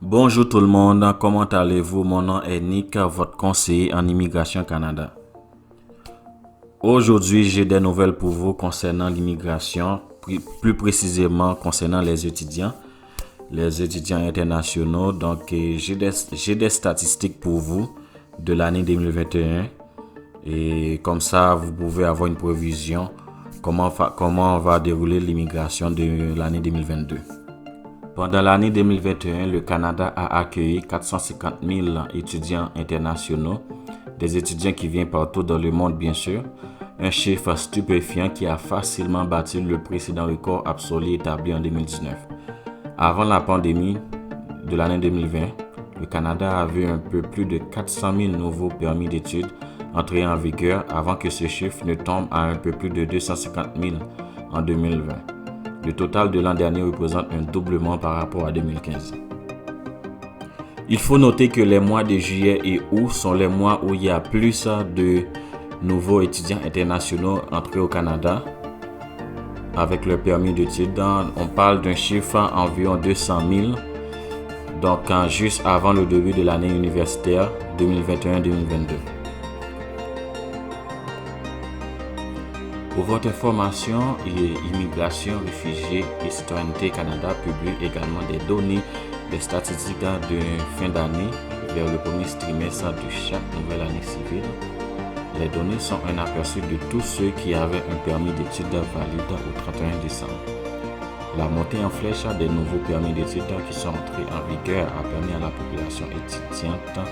Bonjour tout le monde, comment allez-vous? Mon nom est Nick, votre conseiller en immigration Canada. Aujourd'hui, j'ai des nouvelles pour vous concernant l'immigration, plus précisément concernant les étudiants internationaux. Donc, j'ai des statistiques pour vous de l'année 2021 et comme ça, vous pouvez avoir une prévision comment va dérouler l'immigration de l'année 2022. Pendant l'année 2021, le Canada a accueilli 450 000 étudiants internationaux, des étudiants qui viennent partout dans le monde bien sûr, un chiffre stupéfiant qui a facilement battu le précédent record absolu établi en 2019. Avant la pandémie de l'année 2020, le Canada a vu un peu plus de 400 000 nouveaux permis d'études entrer en vigueur avant que ce chiffre ne tombe à un peu plus de 250 000 en 2020. Le total de l'an dernier représente un doublement par rapport à 2015. Il faut noter que les mois de juillet et août sont les mois où il y a plus de nouveaux étudiants internationaux entrés au Canada avec leur permis d'études. On parle d'un chiffre environ 200 000, donc juste avant le début de l'année universitaire 2021-2022. Pour votre information, Immigration, Réfugiés et Citoyenneté Canada publie également des données des statistiques de fin d'année vers le premier trimestre de chaque nouvelle année civile. Les données sont un aperçu de tous ceux qui avaient un permis d'études valide au 31 décembre. La montée en flèche des nouveaux permis d'études qui sont entrés en vigueur a permis à la population étudiante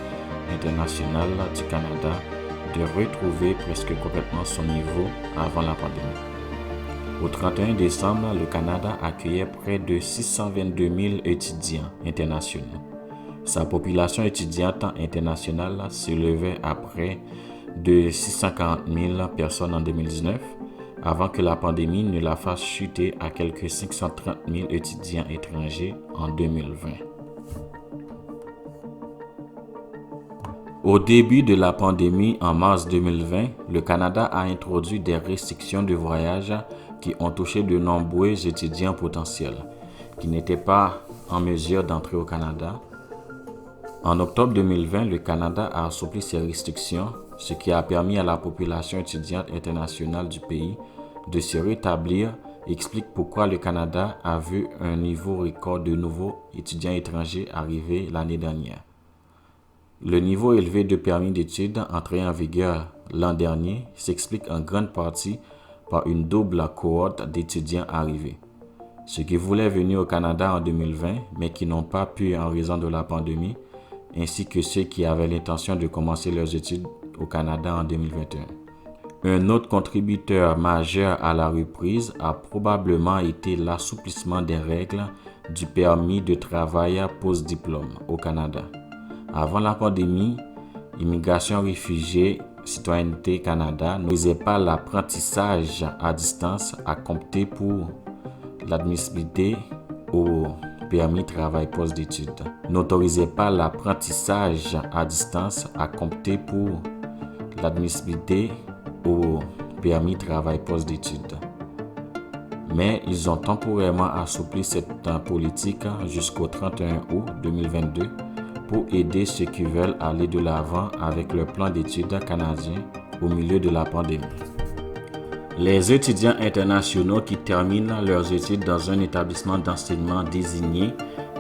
internationale du Canada de retrouver presque complètement son niveau avant la pandémie. Au 31 décembre, le Canada accueillait près de 622 000 étudiants internationaux. Sa population étudiante internationale s'élevait à près de 640 000 personnes en 2019, avant que la pandémie ne la fasse chuter à quelques 530 000 étudiants étrangers en 2020. Au début de la pandémie, en mars 2020, le Canada a introduit des restrictions de voyage qui ont touché de nombreux étudiants potentiels qui n'étaient pas en mesure d'entrer au Canada. En octobre 2020, le Canada a assoupli ces restrictions, ce qui a permis à la population étudiante internationale du pays de se rétablir et explique pourquoi le Canada a vu un niveau record de nouveaux étudiants étrangers arriver l'année dernière. Le niveau élevé de permis d'études entré en vigueur l'an dernier s'explique en grande partie par une double cohorte d'étudiants arrivés. Ceux qui voulaient venir au Canada en 2020 mais qui n'ont pas pu en raison de la pandémie, ainsi que ceux qui avaient l'intention de commencer leurs études au Canada en 2021. Un autre contributeur majeur à la reprise a probablement été l'assouplissement des règles du permis de travail post-diplôme au Canada. Avant la pandémie, Immigration, Réfugiés, Citoyenneté Canada n'autorisait pas l'apprentissage à distance à compter pour l'admissibilité au permis de travail post-études. N'autorisait pas l'apprentissage à distance à compter pour l'admissibilité au permis de travail post-études. Mais ils ont temporairement assoupli cette politique jusqu'au 31 août 2022 pour aider ceux qui veulent aller de l'avant avec leur plan d'études canadien au milieu de la pandémie. Les étudiants internationaux qui terminent leurs études dans un établissement d'enseignement désigné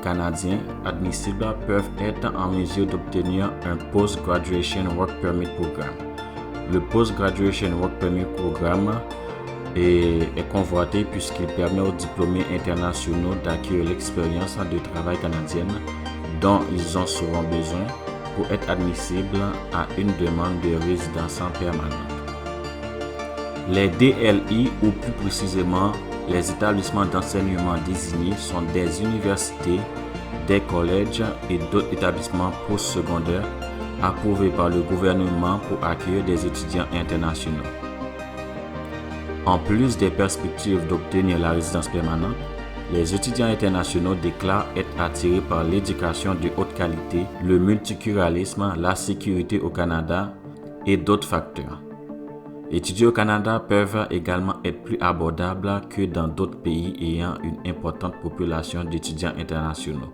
canadien admissible peuvent être en mesure d'obtenir un Post-Graduation Work Permit Program. Le Post-Graduation Work Permit Program est convoité puisqu'il permet aux diplômés internationaux d'acquérir l'expérience de travail canadienne dont ils en auront besoin pour être admissibles à une demande de résidence permanente. Les DLI, ou plus précisément les établissements d'enseignement désignés, sont des universités, des collèges et d'autres établissements postsecondaires approuvés par le gouvernement pour accueillir des étudiants internationaux. En plus des perspectives d'obtenir la résidence permanente, les étudiants internationaux déclarent être attirés par l'éducation de haute qualité, le multiculturalisme, la sécurité au Canada et d'autres facteurs. Étudier au Canada peuvent également être plus abordables que dans d'autres pays ayant une importante population d'étudiants internationaux,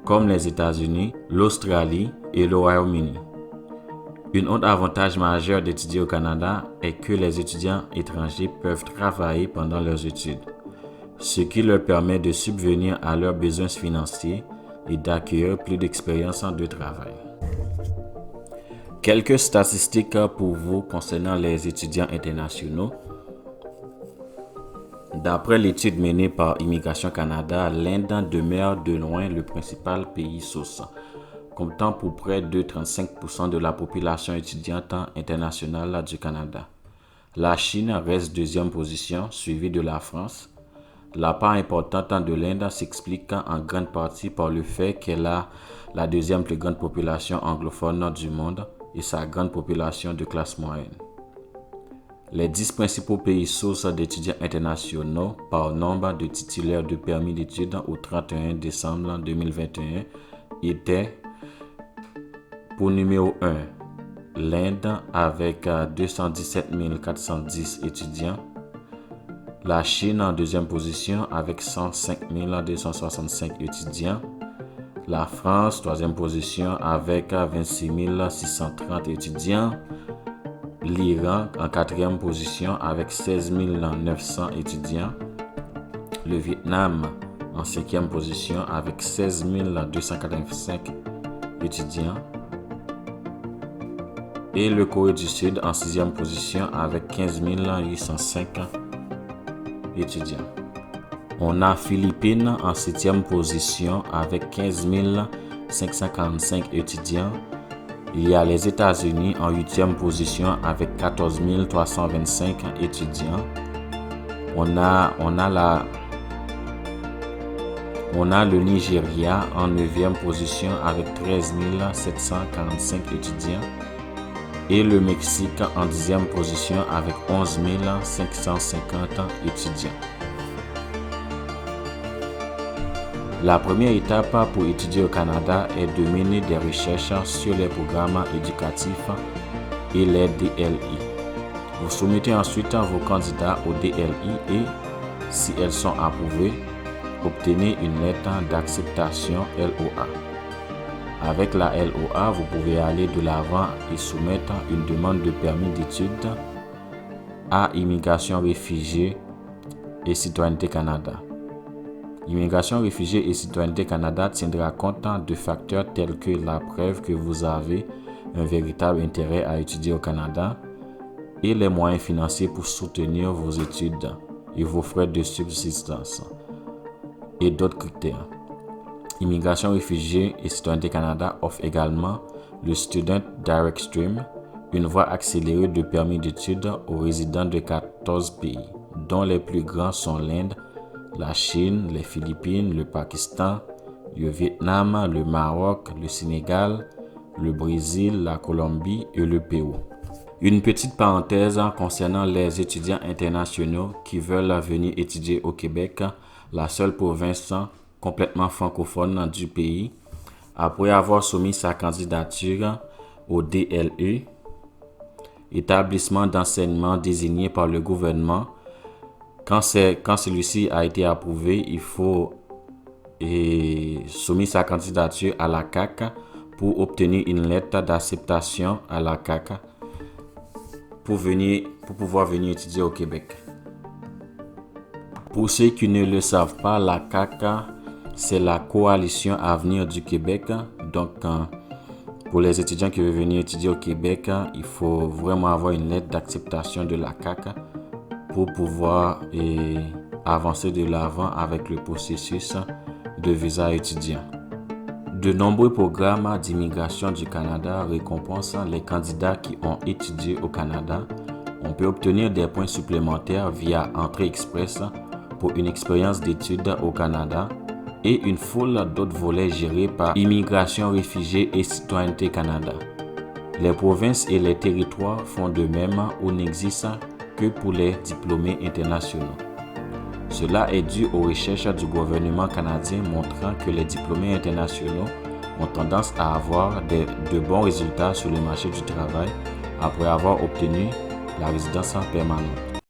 comme les États-Unis, l'Australie et le Royaume-Uni. Un autre avantage majeur d'étudier au Canada est que les étudiants étrangers peuvent travailler pendant leurs études, ce qui leur permet de subvenir à leurs besoins financiers et d'acquérir plus d'expérience de travail. Quelques statistiques pour vous concernant les étudiants internationaux. D'après l'étude menée par Immigration Canada, l'Inde demeure de loin le principal pays source, comptant pour près de 35% de la population étudiante internationale du Canada. La Chine reste deuxième position, suivie de la France. La part importante de l'Inde s'explique en grande partie par le fait qu'elle a la deuxième plus grande population anglophone du monde et sa grande population de classe moyenne. Les 10 principaux pays sources d'étudiants internationaux par nombre de titulaires de permis d'études au 31 décembre 2021 étaient: pour numéro 1, l'Inde avec 217 410 étudiants, la Chine en deuxième position avec 105 265 étudiants, la France troisième position avec 26 630 étudiants, l'Iran en quatrième position avec 16 900 étudiants, le Vietnam en cinquième position avec 16 285 étudiants et le Corée du Sud en sixième position avec 15 805 étudiants. On a Philippines en septième position avec 15 545 étudiants. Il y a les États-Unis en huitième position avec 14 325 étudiants. On a le Nigeria en neuvième position avec 13 745 étudiants et le Mexique en dixième position avec 11 550 étudiants. La première étape pour étudier au Canada est de mener des recherches sur les programmes éducatifs et les DLI. Vous soumettez ensuite vos candidats au DLI et, si elles sont approuvées, obtenez une lettre d'acceptation LOA. Avec la LOA, vous pouvez aller de l'avant et soumettre une demande de permis d'études à Immigration, Réfugiés et Citoyenneté Canada. Immigration, Réfugiés et Citoyenneté Canada tiendra compte de facteurs tels que la preuve que vous avez un véritable intérêt à étudier au Canada et les moyens financiers pour soutenir vos études et vos frais de subsistance et d'autres critères. Immigration, Réfugiés et Citoyenneté Canada offre également le Student Direct Stream, une voie accélérée de permis d'études aux résidents de 14 pays, dont les plus grands sont l'Inde, la Chine, les Philippines, le Pakistan, le Vietnam, le Maroc, le Sénégal, le Brésil, la Colombie et le Pérou. Une petite parenthèse concernant les étudiants internationaux qui veulent venir étudier au Québec, la seule province complètement francophone du pays. Après avoir soumis sa candidature au DLE, établissement d'enseignement désigné par le gouvernement, quand celui-ci a été approuvé, il faut soumettre sa candidature à la CAQ pour obtenir une lettre d'acceptation à la CAQ pour pouvoir venir étudier au Québec. Pour ceux qui ne le savent pas, la CAQ, c'est la Coalition Avenir du Québec. Donc, pour les étudiants qui veulent venir étudier au Québec, il faut vraiment avoir une lettre d'acceptation de la CAQ pour pouvoir avancer de l'avant avec le processus de visa étudiant. De nombreux programmes d'immigration du Canada récompensent les candidats qui ont étudié au Canada. On peut obtenir des points supplémentaires via Entrée Express pour une expérience d'études au Canada et une foule d'autres volets gérés par Immigration, Réfugiés et Citoyenneté Canada. Les provinces et les territoires font de même ou n'existent que pour les diplômés internationaux. Cela est dû aux recherches du gouvernement canadien montrant que les diplômés internationaux ont tendance à avoir de bons résultats sur le marché du travail après avoir obtenu la résidence permanente.